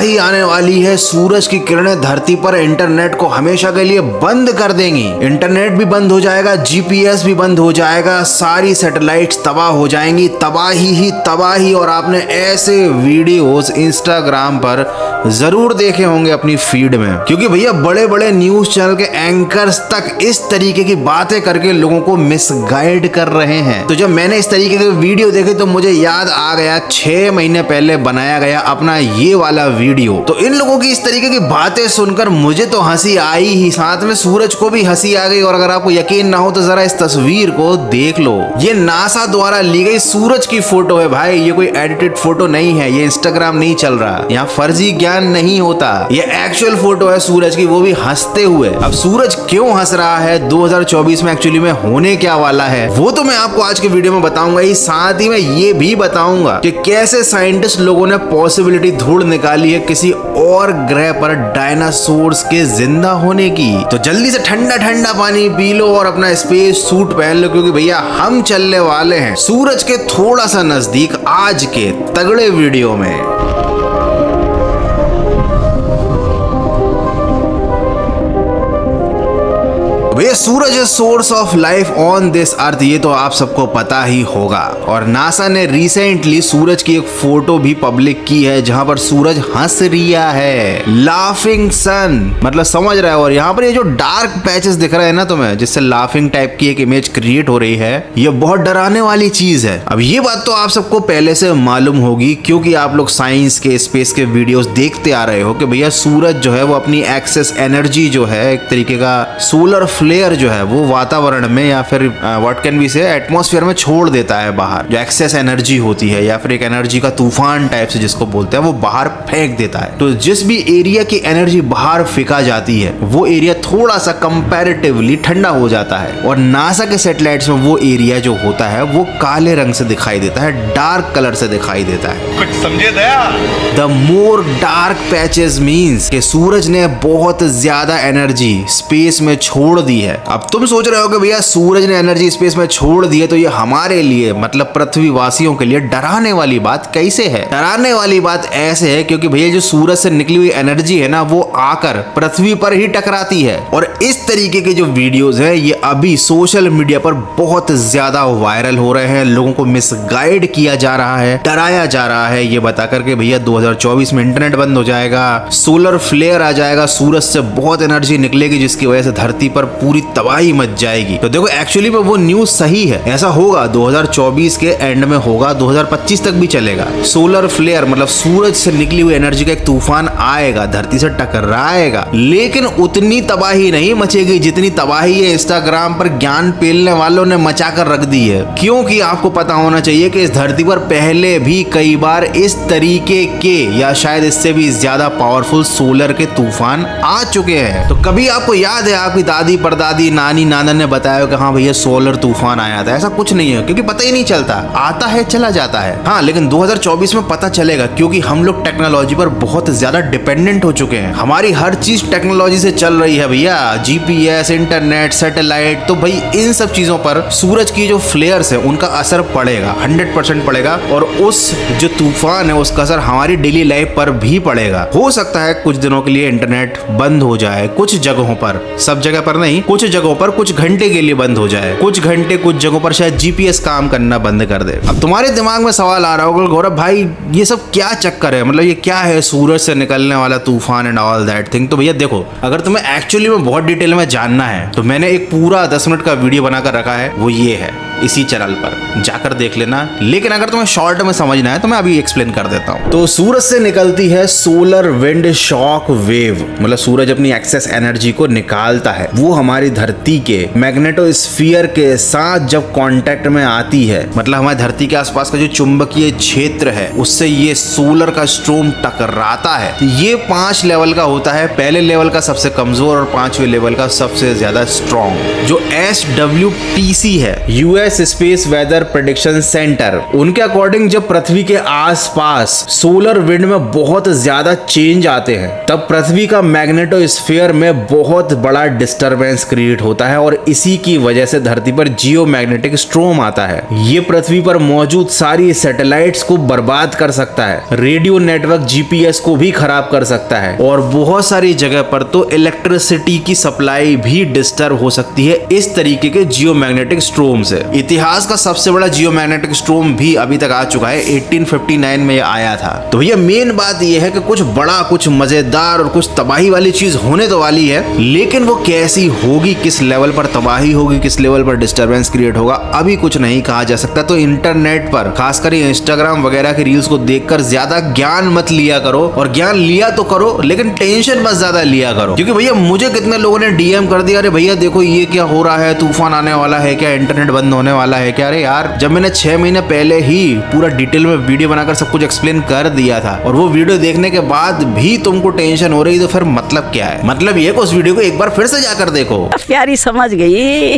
तबाही आने वाली है। सूरज की किरणें धरती पर इंटरनेट को हमेशा के लिए बंद कर देंगी। इंटरनेट भी बंद हो जाएगा, जीपीएस भी बंद हो जाएगा, सारी सैटेलाइट्स तबाह हो जाएंगी, तबाही ही तबाही। और आपने ऐसे वीडियोस इंस्टाग्राम पर जरूर देखे होंगे अपनी फीड में, क्योंकि भैया बड़े बड़े न्यूज चैनल के एंकर्स तक इस तरीके की बातें करके लोगों को मिसगाइड कर रहे हैं। तो जब मैंने इस तरीके के वीडियो देखे तो मुझे याद आ गया 6 महीने पहले बनाया गया अपना ये वाला वीडियो। तो इन लोगों की इस तरीके की बातें सुनकर मुझे तो हंसी आई ही, साथ में सूरज को भी हंसी आ गई। और अगर आपको यकीन ना हो तो जरा इस तस्वीर को देख लो। ये नासा द्वारा ली गई सूरज की फोटो है भाई, ये कोई एडिटेड फोटो नहीं है, ये इंस्टाग्राम नहीं चल रहा, यहाँ फर्जी ज्ञान नहीं होता, ये एक्चुअल फोटो है सूरज की, वो भी हंसते हुए। अब सूरज क्यों हंस रहा है, 2024 में एक्चुअली में होने क्या वाला है, वो तो मैं आपको आज के वीडियो में बताऊंगा ही। साथ ही मैं ये भी बताऊंगा कि कैसे साइंटिस्ट लोगों ने पॉसिबिलिटी ढूंढ निकाली है किसी और ग्रह पर डायनासोर्स के जिंदा होने की। तो जल्दी से ठंडा ठंडा पानी पी लो और अपना स्पेस सूट पहन लो, क्योंकि भैया हम चलने वाले हैं सूरज के थोड़ा सा नजदीक आज के तगड़े वीडियो में। भैया सूरज है source of life on this earth, ये तो आप सबको पता ही होगा। और नासा ने रिसेंटली सूरज की एक फोटो भी पब्लिक की है जहां पर सूरज हंस रिया है, लाफिंग सन, मतलब समझ रहा है। और यहाँ पर ये जो डार्क पैचेस दिख रहे हैं ना तुम्हें, जिससे लाफिंग टाइप की एक इमेज क्रिएट हो रही है, ये बहुत डराने वाली चीज है। अब ये बात तो आप सबको पहले से मालूम होगी, क्योंकि आप लोग साइंस के स्पेस के वीडियोस देखते आ रहे हो कि भैया सूरज जो है वो अपनी एक्सेस एनर्जी जो है, एक तरीके का सोलर फ्लेयर जो है, वो वातावरण में या फिर व्हाट कैन बी से एटमॉस्फेयर में छोड़ देता है बाहर। जो एक्सेस एनर्जी होती है या फिर एक एनर्जी का तूफान टाइप से जिसको बोलते हैं, वो बाहर फेंक देता है। तो जिस भी एरिया की एनर्जी बाहर फेंका जाती है वो एरिया थोड़ा सा कंपैरेटिवली ठंडा हो जाता है। और नासा के सैटेलाइट्स में वो एरिया जो होता है वो काले रंग से दिखाई देता है, डार्क कलर से दिखाई देता है। कुछ समझे दया? The more dark patches means कि सूरज ने बहुत ज्यादा एनर्जी स्पेस में छोड़ दी है। अब तुम सोच रहे हो कि भैया सूरज ने एनर्जी स्पेस में छोड़ दी है तो ये हमारे लिए मतलब पृथ्वी वासियों के लिए डराने वाली बात कैसे है? डराने वाली बात ऐसे है क्योंकि भैया जो सूरज से निकली हुई एनर्जी है ना, वो आकर पृथ्वी पर ही टकराती है। और इस तरीके के जो वीडियोस हैं ये अभी सोशल मीडिया पर बहुत ज्यादा वायरल हो रहे हैं। लोगों को मिसगाइड किया जा रहा है, डराया जा रहा है, ये बता करके भैया 2024 में इंटरनेट बंद हो जाएगा, सोलर फ्लेयर आ जाएगा, सूरज से बहुत एनर्जी निकलेगी जिसकी वजह से धरती पर पूरी तबाही मच जाएगी। तो देखो एक्चुअली में वो न्यूज सही है, ऐसा होगा 2024 के एंड में होगा, 2025 तक भी चलेगा। सोलर फ्लेयर मतलब सूरज से निकली हुई एनर्जी का एक तूफान आएगा, धरती से टकराएगा, लेकिन उतनी तबाही नहीं मचेगी जितनी तबाही ये इंस्टाग्राम पर ज्ञान पेलने वालों ने मचा कर रख दी है। क्योंकि आपको पता होना चाहिए कि इस धरती पर पहले भी कई बार इस तरीके के या शायद इससे भी ज्यादा पावरफुल सोलर के तूफान आ चुके हैं। तो कभी आपको याद है आपकी दादी परदादी नानी नाना ने बताया कि हाँ भैया सोलर तूफान आया था? ऐसा कुछ नहीं है, क्योंकि पता ही नहीं चलता, आता है चला जाता है। हाँ लेकिन 2024 में पता चलेगा, क्योंकि हम लोग टेक्नोलॉजी पर बहुत ज्यादा डिपेंडेंट हो चुके हैं। हमारी हर चीज टेक्नोलॉजी से चल रही है भैया, जीपीएस, इंटरनेट, सैटेलाइट। तो भाई इन सब चीजों पर सूरज की जो फ्लेयर्स है उनका असर पड़ेगा, 100% पड़ेगा। और उस जो तूफान है उसका असर हमारी डेली लाइफ पर भी पड़ेगा। हो सकता है कुछ दिनों के लिए इंटरनेट बंद हो जाए, कुछ जगहों पर, सब जगह पर नहीं, कुछ जगहों पर कुछ घंटे के लिए बंद हो जाए, कुछ घंटे कुछ जगहों पर शायद जीपीएस काम करना बंद कर दे। अब तुम्हारे दिमाग में सवाल आ रहा होगा गौरव भाई ये सब क्या चक्कर है, मतलब ये क्या है सूरज से निकलने वाला तूफान एंड ऑल दैट थिंग। तो भैया देखो, अगर तुम्हें एक्चुअली में बहुत डिटेल में जानना है तो मैंने एक पूरा 10 मिनट का वीडियो बनाकर रखा है, वो ये है, इसी चैनल पर जाकर देख लेना। लेकिन अगर तुम्हें शॉर्ट में समझना है तो मैं अभी एक्सप्लेन कर देता हूँ। तो सूरज से निकलती है सोलर विंड शॉक वेव, मतलब सूरज अपनी एक्सेस एनर्जी को निकालता है, वो हमारी धरती के मैग्नेटोस्फीयर के साथ जब कांटेक्ट में आती है, मतलब हमारी धरती के आसपास का जो चुंबकीय क्षेत्र है उससे ये सोलर का स्ट्रोम टकराता है। ये 5 लेवल का होता है, पहले लेवल का सबसे कमजोर और 5वें लेवल का सबसे ज्यादा स्ट्रॉन्ग। जो SWPC है, US US space weather prediction centre, उनके अकॉर्डिंग जब पृथ्वी के आसपास सोलर विंड में बहुत ज्यादा चेंज आते हैं तब पृथ्वी का मैग्नेटोस्फीयर में बहुत बड़ा डिस्टरबेंस क्रिएट होता है और इसी की वजह से धरती पर जियो मैग्नेटिक स्ट्रोम आता है। ये पृथ्वी पर मौजूद सारी सैटेलाइट्स को बर्बाद कर सकता है, रेडियो नेटवर्क जीपीएस को भी खराब कर सकता है और बहुत सारी जगह पर तो इलेक्ट्रिसिटी की सप्लाई भी डिस्टर्ब हो सकती है इस तरीके के जियो मैग्नेटिक स्ट्रोम से। इतिहास का सबसे बड़ा जियो मैग्नेटिक स्ट्रोम भी अभी तक आ चुका है, 1859 में ये आया था। तो भैया मेन बात ये है कि कुछ बड़ा, कुछ मजेदार और कुछ तबाही वाली चीज होने तो वाली है, लेकिन वो कैसी होगी, किस लेवल पर तबाही होगी, किस लेवल पर डिस्टरबेंस क्रिएट होगा, अभी कुछ नहीं कहा जा सकता। तो इंटरनेट पर खासकर इंस्टाग्राम वगैरह की रील्स को देखकर ज्यादा ज्ञान मत लिया करो, और ज्ञान लिया तो करो लेकिन टेंशन मत ज्यादा लिया करो। क्योंकि भैया मुझे कितने लोगों ने डीएम कर दिया, अरे भैया देखो ये क्या हो रहा है, तूफान आने वाला है क्या, इंटरनेट बंद होने वाला है क्या। अरे यार, जब मैंने 6 महीने पहले ही पूरा डिटेल में वीडियो बनाकर सब कुछ एक्सप्लेन कर दिया था और वो वीडियो देखने के बाद भी तुमको टेंशन हो रही, तो फिर मतलब क्या है? मतलब ये उस वीडियो को एक बार फिर से जाकर देखो। प्यारी समझ गई।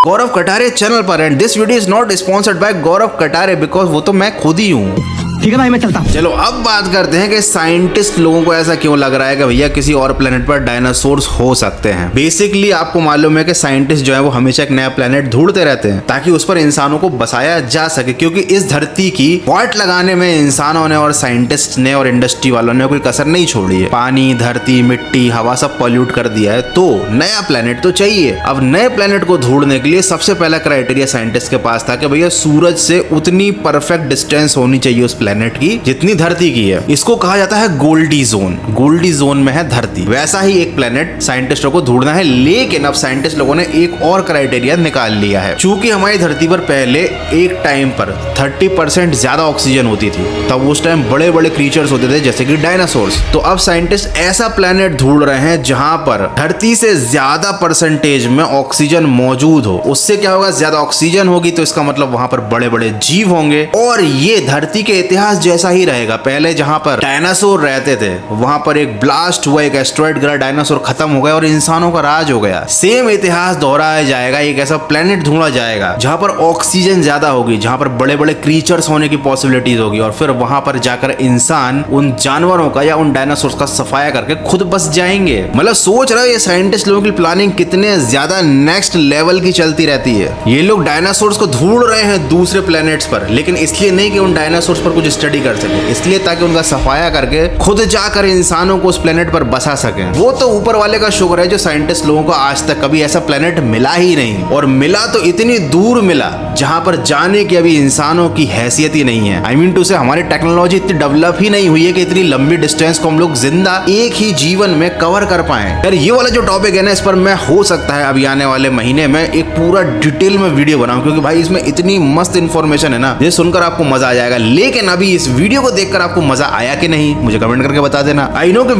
गौरव कटारे चैनल पर, and this video is not sponsored by Gaurav Katare because वो तो मैं खुद ही हूँ। ठीक है भाई, मैं चलता हूँ। चलो अब बात करते हैं कि साइंटिस्ट लोगों को ऐसा क्यों लग रहा है कि भैया किसी और प्लेनेट पर डायनासोर्स हो सकते हैं। बेसिकली आपको मालूम है कि साइंटिस्ट जो है वो हमेशा एक नया प्लेनेट ढूंढते रहते हैं ताकि उस पर इंसानों को बसाया जा सके, क्योंकि इस धरती की पॉइंट लगाने में इंसानों ने और साइंटिस्ट ने और इंडस्ट्री वालों ने कोई कसर नहीं छोड़ी है। पानी, धरती, मिट्टी, हवा सब पॉल्यूट कर दिया है, तो नया प्लेनेट तो चाहिए। अब नए प्लेनेट को ढूंढने के लिए सबसे पहला क्राइटेरिया साइंटिस्ट के पास था कि भैया सूरज से उतनी परफेक्ट डिस्टेंस होनी चाहिए उस प्लेनेट की जितनी धरती की है। इसको कहा जाता है गोल्डी जोन। गोल्डी जोन में है धरती। वैसा ही एक प्लेनेट साइंटिस्टों को ढूंढना है, लेकिन अब साइंटिस्ट लोगों ने एक और क्राइटेरिया निकाल लिया है। चूंकि हमारी धरती पर पहले एक टाइम पर 30% ज्यादा ऑक्सीजन होती थी, तब उस टाइम बड़े बड़े क्रीचर्स होते थे जैसे कि डायनासोर्स। तो अब साइंटिस्ट ऐसा प्लेनेट ढूंढ रहे हैं जहां पर धरती से ज्यादा परसेंटेज में ऑक्सीजन मौजूद हो। उससे क्या होगा, ज्यादा ऑक्सीजन होगी तो इसका मतलब वहां पर बड़े बड़े जीव होंगे और ये धरती के इतिहास जैसा ही रहेगा। पहले जहां पर डायनासोर रहते थे वहां पर एक ब्लास्ट हुआ, एक एस्ट्रॉइड गिरा, डायनासोर खत्म हो गया और इंसानों का राज हो गया। सेम इतिहास दोहराया जाएगा, एक ऐसा प्लेनेट ढूंढा जाएगा जहां पर ऑक्सीजन ज्यादा होगी, जहां पर बड़े बड़े क्रीचर्स होने की पॉसिबिलिटीज होगी और फिर वहां पर जाकर इंसान उन जानवरों का या उन डायनासोर्स का सफाया करके खुद बस जाएंगे। मतलब सोच रहे हो ये साइंटिस्ट लोगों की प्लानिंग कितने ज्यादा नेक्स्ट लेवल की चलती रहती है। ये लोग डायनासोर्स को ढूंढ रहे हैं दूसरे प्लेनेट्स पर, लेकिन इसलिए नहीं कि उन डायनासोर्स पर कुछ स्टडी कर सके, इसलिए ताकि उनका सफाया करके खुद जाकर इंसानों को उस प्लेनेट पर बसा सकें। वो तो ऊपर वाले का शुक्र है जो साइंटिस्ट लोगों को आज तक कभी ऐसा प्लेनेट मिला ही नहीं, और मिला तो इतनी दूर मिला जहां पर जाने की अभी इंसानों की हैसियत ही नहीं है। आई मीन टू से हमारी टेक्नोलॉजी इतनी डेवलप ही नहीं हुई है कि इतनी लंबी डिस्टेंस को हम लोग जिंदा एक ही जीवन में कवर कर पाए। यार ये वाला जो टॉपिक है ना, इस पर मैं हो सकता है अभी आने वाले महीने में एक पूरा डिटेल में वीडियो बनाऊं, क्योंकि भाई इसमें इतनी मस्त इन्फॉर्मेशन है ना, ये सुनकर आपको मजा आ जाएगा। लेकिन अभी इस वीडियो को देखकर आपको मजा आया कि नहीं, मुझे कमेंट करके बता देना। आई नो कि